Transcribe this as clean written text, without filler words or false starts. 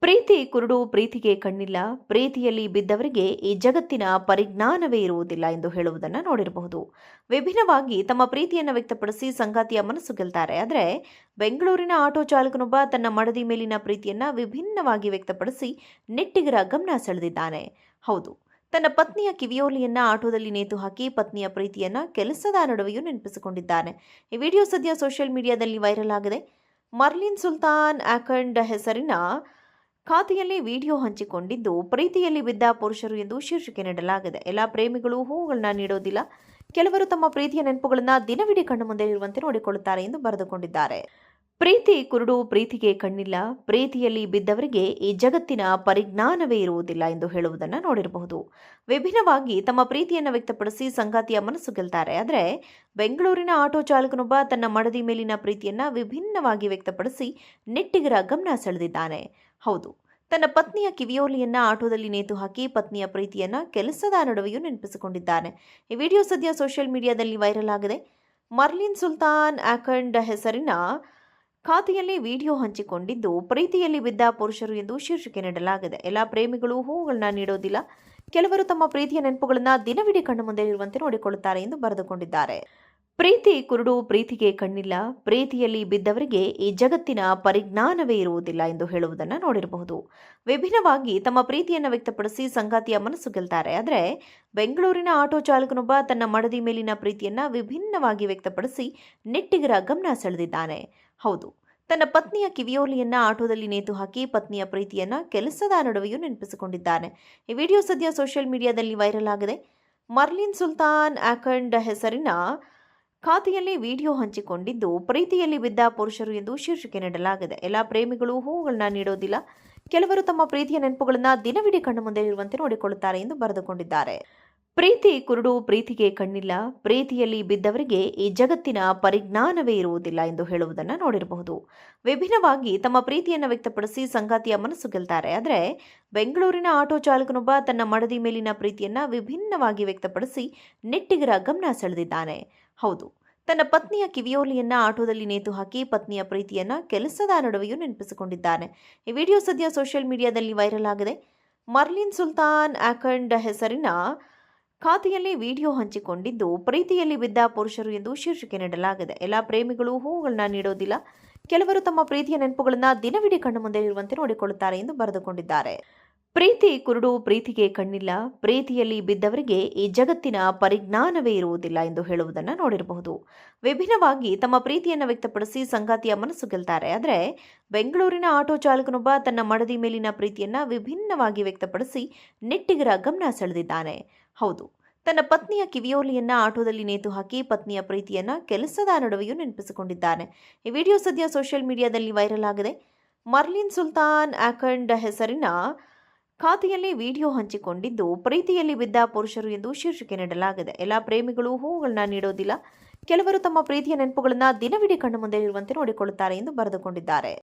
ಪ್ರೀತಿ ಕುರುಡು ಪ್ರೀತಿಗೆ ಕಣ್ಣಿಲ್ಲ, ಪ್ರೀತಿಯಲ್ಲಿ ಬಿದ್ದವರಿಗೆ ಈ ಜಗತ್ತಿನ ಪರಿಜ್ಞಾನವೇ ಇರುವುದಿಲ್ಲ ಎಂದು ಹೇಳುವುದನ್ನು ನೋಡಿರಬಹುದು. ವಿಭಿನ್ನವಾಗಿ ತಮ್ಮ ಪ್ರೀತಿಯನ್ನು ವ್ಯಕ್ತಪಡಿಸಿ ಸಂಗಾತಿಯ ಮನಸ್ಸು ಗೆಲ್ತಾರೆ. ಆದರೆ ಬೆಂಗಳೂರಿನ ಆಟೋ ಚಾಲಕನೊಬ್ಬ ತನ್ನ ಮಡದಿ ಮೇಲಿನ ಪ್ರೀತಿಯನ್ನ ವಿಭಿನ್ನವಾಗಿ ವ್ಯಕ್ತಪಡಿಸಿ ನೆಟ್ಟಿಗರ ಗಮನ ಸೆಳೆದಿದ್ದಾನೆ. ಹೌದು, ತನ್ನ ಪತ್ನಿಯ ಕಿವಿಯೋಲಿಯನ್ನ ಆಟೋದಲ್ಲಿ ನೇತು ಹಾಕಿ ಪತ್ನಿಯ ಪ್ರೀತಿಯನ್ನ ಕೆಲಸದ ನಡುವೆಯೂ ನೆನಪಿಸಿಕೊಂಡಿದ್ದಾನೆ. ಈ ವಿಡಿಯೋ ಸದ್ಯ ಸೋಷಿಯಲ್ ಮೀಡಿಯಾದಲ್ಲಿ ವೈರಲ್ ಆಗಿದೆ. ಮರ್ಲಿನ್ ಸುಲ್ತಾನ್ ಆಕಂಡ್ ಹೆಸರಿನ ಖಾತೆಯಲ್ಲಿ ವಿಡಿಯೋ ಹಂಚಿಕೊಂಡಿದ್ದು, ಪ್ರೀತಿಯಲ್ಲಿ ಬಿದ್ದ ಪುರುಷರು ಎಂದು ಶೀರ್ಷಿಕೆ ನೀಡಲಾಗಿದೆ. ಎಲ್ಲ ಪ್ರೇಮಿಗಳು ಹೂವುಗಳನ್ನ ನೀಡೋದಿಲ್ಲ, ಕೆಲವರು ತಮ್ಮ ಪ್ರೀತಿಯ ನೆನಪುಗಳನ್ನ ದಿನವಿಡೀ ಕಣ್ಣು ಮುಂದೆ ಇರುವಂತೆ ನೋಡಿಕೊಳ್ಳುತ್ತಾರೆ ಎಂದು ಬರೆದುಕೊಂಡಿದ್ದಾರೆ. ಪ್ರೀತಿ ಕುರುಡು ಪ್ರೀತಿಗೆ ಕಣ್ಣಿಲ್ಲ, ಪ್ರೀತಿಯಲ್ಲಿ ಬಿದ್ದವರಿಗೆ ಈ ಜಗತ್ತಿನ ಪರಿಜ್ಞಾನವೇ ಇರುವುದಿಲ್ಲ ಎಂದು ಹೇಳುವುದನ್ನು ನೋಡಿರಬಹುದು. ವಿಭಿನ್ನವಾಗಿ ತಮ್ಮ ಪ್ರೀತಿಯನ್ನು ವ್ಯಕ್ತಪಡಿಸಿ ಸಂಗಾತಿಯ ಮನಸ್ಸು ಗೆಲ್ತಾರೆ. ಆದರೆ ಬೆಂಗಳೂರಿನ ಆಟೋ ಚಾಲಕನೊಬ್ಬ ತನ್ನ ಮಡದಿ ಮೇಲಿನ ಪ್ರೀತಿಯನ್ನ ವಿಭಿನ್ನವಾಗಿ ವ್ಯಕ್ತಪಡಿಸಿ ನೆಟ್ಟಿಗರ ಗಮನ ಸೆಳೆದಿದ್ದಾನೆ. ಹೌದು, ತನ್ನ ಪತ್ನಿಯ ಕಿವಿಯೋಲಿಯನ್ನ ಆಟೋದಲ್ಲಿ ನೇತು ಹಾಕಿ ಪತ್ನಿಯ ಪ್ರೀತಿಯನ್ನ ಕೆಲಸದ ನಡುವೆಯೂ ನೆನಪಿಸಿಕೊಂಡಿದ್ದಾನೆ. ಈ ವಿಡಿಯೋ ಸದ್ಯ ಸೋಷಿಯಲ್ ಮೀಡಿಯಾದಲ್ಲಿ ವೈರಲ್ ಆಗಿದೆ. ಮರ್ಲಿನ್ ಸುಲ್ತಾನ್ ಆಕಂಡ್ ಹೆಸರಿನ ಖಾತೆಯಲ್ಲಿ ವಿಡಿಯೋ ಹಂಚಿಕೊಂಡಿದ್ದು, ಪ್ರೀತಿಯಲ್ಲಿ ಬಿದ್ದ ಪುರುಷರು ಎಂದು ಶೀರ್ಷಿಕೆ ನೀಡಲಾಗಿದೆ. ಎಲ್ಲ ಪ್ರೇಮಿಗಳು ಹೂವುಗಳನ್ನ ನೀಡೋದಿಲ್ಲ, ಕೆಲವರು ತಮ್ಮ ಪ್ರೀತಿಯ ನೆನಪುಗಳನ್ನ ದಿನವಿಡೀ ಕಣ್ಣು ಮುಂದೆ ಇರುವಂತೆ ನೋಡಿಕೊಳ್ಳುತ್ತಾರೆ ಎಂದು ಬರೆದುಕೊಂಡಿದ್ದಾರೆ. ಪ್ರೀತಿ ಕುರುಡು ಪ್ರೀತಿಗೆ ಕಣ್ಣಿಲ್ಲ, ಪ್ರೀತಿಯಲ್ಲಿ ಬಿದ್ದವರಿಗೆ ಈ ಜಗತ್ತಿನ ಪರಿಜ್ಞಾನವೇ ಇರುವುದಿಲ್ಲ ಎಂದು ಹೇಳುವುದನ್ನು ನೋಡಿರಬಹುದು. ವಿಭಿನ್ನವಾಗಿ ತಮ್ಮ ಪ್ರೀತಿಯನ್ನು ವ್ಯಕ್ತಪಡಿಸಿ ಸಂಗಾತಿಯ ಮನಸ್ಸು ಗೆಲ್ತಾರೆ. ಆದರೆ ಬೆಂಗಳೂರಿನ ಆಟೋ ಚಾಲಕನೊಬ್ಬ ತನ್ನ ಮಡದಿ ಮೇಲಿನ ಪ್ರೀತಿಯನ್ನ ವಿಭಿನ್ನವಾಗಿ ವ್ಯಕ್ತಪಡಿಸಿ ನೆಟ್ಟಿಗರ ಗಮನ ಸೆಳೆದಿದ್ದಾನೆ. ಹೌದು, ತನ್ನ ಪತ್ನಿಯ ಕಿವಿಯೋಲಿಯನ್ನ ಆಟೋದಲ್ಲಿ ನೇತು ಹಾಕಿ ಪತ್ನಿಯ ಪ್ರೀತಿಯನ್ನ ಕೆಲಸದ ನಡುವೆಯೂ ನೆನಪಿಸಿಕೊಂಡಿದ್ದಾನೆ. ಈ ವಿಡಿಯೋ ಸದ್ಯ ಸೋಷಿಯಲ್ ಮೀಡಿಯಾದಲ್ಲಿ ವೈರಲ್ ಆಗಿದೆ. ಮರ್ಲಿನ್ ಸುಲ್ತಾನ್ ಆಕಂಡ್ ಹೆಸರಿನ ಖಾತೆಯಲ್ಲಿ ವಿಡಿಯೋ ಹಂಚಿಕೊಂಡಿದ್ದು, ಪ್ರೀತಿಯಲ್ಲಿ ಬಿದ್ದ ಪುರುಷರು ಎಂದು ಶೀರ್ಷಿಕೆ ನೀಡಲಾಗಿದೆ. ಎಲ್ಲ ಪ್ರೇಮಿಗಳು ಹೂವುಗಳನ್ನ ನೀಡೋದಿಲ್ಲ, ಕೆಲವರು ತಮ್ಮ ಪ್ರೀತಿಯ ನೆನಪುಗಳನ್ನ ದಿನವಿಡೀ ಕಣ್ಣು ಮುಂದೆ ಇರುವಂತೆ ನೋಡಿಕೊಳ್ಳುತ್ತಾರೆ ಎಂದು ಬರೆದುಕೊಂಡಿದ್ದಾರೆ. ಪ್ರೀತಿ ಕುರುಡು ಪ್ರೀತಿಗೆ ಕಣ್ಣಿಲ್ಲ, ಪ್ರೀತಿಯಲ್ಲಿ ಬಿದ್ದವರಿಗೆ ಈ ಜಗತ್ತಿನ ಪರಿಜ್ಞಾನವೇ ಇರುವುದಿಲ್ಲ ಎಂದು ಹೇಳುವುದನ್ನು ನೋಡಿರಬಹುದು. ವಿಭಿನ್ನವಾಗಿ ತಮ್ಮ ಪ್ರೀತಿಯನ್ನು ವ್ಯಕ್ತಪಡಿಸಿ ಸಂಗಾತಿಯ ಮನಸ್ಸು ಗೆಲ್ತಾರೆ. ಆದರೆ ಬೆಂಗಳೂರಿನ ಆಟೋ ಚಾಲಕನೊಬ್ಬ ತನ್ನ ಮಡದಿ ಮೇಲಿನ ಪ್ರೀತಿಯನ್ನ ವಿಭಿನ್ನವಾಗಿ ವ್ಯಕ್ತಪಡಿಸಿ ನೆಟ್ಟಿಗರ ಗಮನ ಸೆಳೆದಿದ್ದಾನೆ. ಹೌದು, ತನ್ನ ಪತ್ನಿಯ ಕಿವಿಯೋಲಿಯನ್ನ ಆಟೋದಲ್ಲಿ ನೇತು ಹಾಕಿ ಪತ್ನಿಯ ಪ್ರೀತಿಯನ್ನ ಕೆಲಸದ ನಡುವೆಯೂ ನೆನಪಿಸಿಕೊಂಡಿದ್ದಾನೆ. ಈ ವಿಡಿಯೋ ಸದ್ಯ ಸೋಷಿಯಲ್ ಮೀಡಿಯಾದಲ್ಲಿ ವೈರಲ್ ಆಗಿದೆ. ಮರ್ಲಿನ್ ಸುಲ್ತಾನ್ ಆಕಂಡ್ ಹೆಸರಿನ ಖಾತೆಯಲ್ಲಿ ವಿಡಿಯೋ ಹಂಚಿಕೊಂಡಿದ್ದು, ಪ್ರೀತಿಯಲ್ಲಿ ಬಿದ್ದ ಪುರುಷರು ಎಂದು ಶೀರ್ಷಿಕೆ ನೀಡಲಾಗಿದೆ. ಎಲ್ಲ ಪ್ರೇಮಿಗಳು ಹೂವುಗಳನ್ನ ನೀಡೋದಿಲ್ಲ, ಕೆಲವರು ತಮ್ಮ ಪ್ರೀತಿಯ ನೆನಪುಗಳನ್ನ ದಿನವಿಡೀ ಕಣ್ಣು ಮುಂದೆ ಇರುವಂತೆ ನೋಡಿಕೊಳ್ಳುತ್ತಾರೆ ಎಂದು ಬರೆದುಕೊಂಡಿದ್ದಾರೆ. ಪ್ರೀತಿ ಕುರುಡು ಪ್ರೀತಿಗೆ ಕಣ್ಣಿಲ್ಲ, ಪ್ರೀತಿಯಲ್ಲಿ ಬಿದ್ದವರಿಗೆ ಈ ಜಗತ್ತಿನ ಪರಿಜ್ಞಾನವೇ ಇರುವುದಿಲ್ಲ ಎಂದು ಹೇಳುವುದನ್ನು ನೋಡಿರಬಹುದು. ವಿಭಿನ್ನವಾಗಿ ತಮ್ಮ ಪ್ರೀತಿಯನ್ನು ವ್ಯಕ್ತಪಡಿಸಿ ಸಂಗಾತಿಯ ಮನಸ್ಸು ಗೆಲ್ತಾರೆ. ಆದರೆ ಬೆಂಗಳೂರಿನ ಆಟೋ ಚಾಲಕನೊಬ್ಬ ತನ್ನ ಮಡದಿ ಮೇಲಿನ ಪ್ರೀತಿಯನ್ನ ವಿಭಿನ್ನವಾಗಿ ವ್ಯಕ್ತಪಡಿಸಿ ನೆಟ್ಟಿಗರ ಗಮನ ಸೆಳೆದಿದ್ದಾನೆ. ಹೌದು, ತನ್ನ ಪತ್ನಿಯ ಕಿವಿಯೋಲಿಯನ್ನ ಆಟೋದಲ್ಲಿ ನೇತು ಹಾಕಿ ಪತ್ನಿಯ ಪ್ರೀತಿಯನ್ನ ಕೆಲಸದ ನಡುವೆಯೂ ನೆನಪಿಸಿಕೊಂಡಿದ್ದಾನೆ. ಈ ವಿಡಿಯೋ ಸದ್ಯ ಸೋಷಿಯಲ್ ಮೀಡಿಯಾದಲ್ಲಿ ವೈರಲ್ ಆಗಿದೆ. ಮರ್ಲಿನ್ ಸುಲ್ತಾನ್ ಆಕಂಡ್ ಹೆಸರಿನ ಖಾತೆಯಲ್ಲಿ ವಿಡಿಯೋ ಹಂಚಿಕೊಂಡಿದ್ದು, ಪ್ರೀತಿಯಲ್ಲಿ ಬಿದ್ದ ಪುರುಷರು ಎಂದು ಶೀರ್ಷಿಕೆ ನೀಡಲಾಗಿದೆ. ಎಲ್ಲ ಪ್ರೇಮಿಗಳು ಹೂವುಗಳನ್ನ ನೀಡೋದಿಲ್ಲ, ಕೆಲವರು ತಮ್ಮ ಪ್ರೀತಿಯ ನೆನಪುಗಳನ್ನ ದಿನವಿಡೀ ಕಣ್ಣು ಮುಂದೆ ಇರುವಂತೆ ನೋಡಿಕೊಳ್ಳುತ್ತಾರೆ ಎಂದು ಬರೆದುಕೊಂಡಿದ್ದಾರೆ.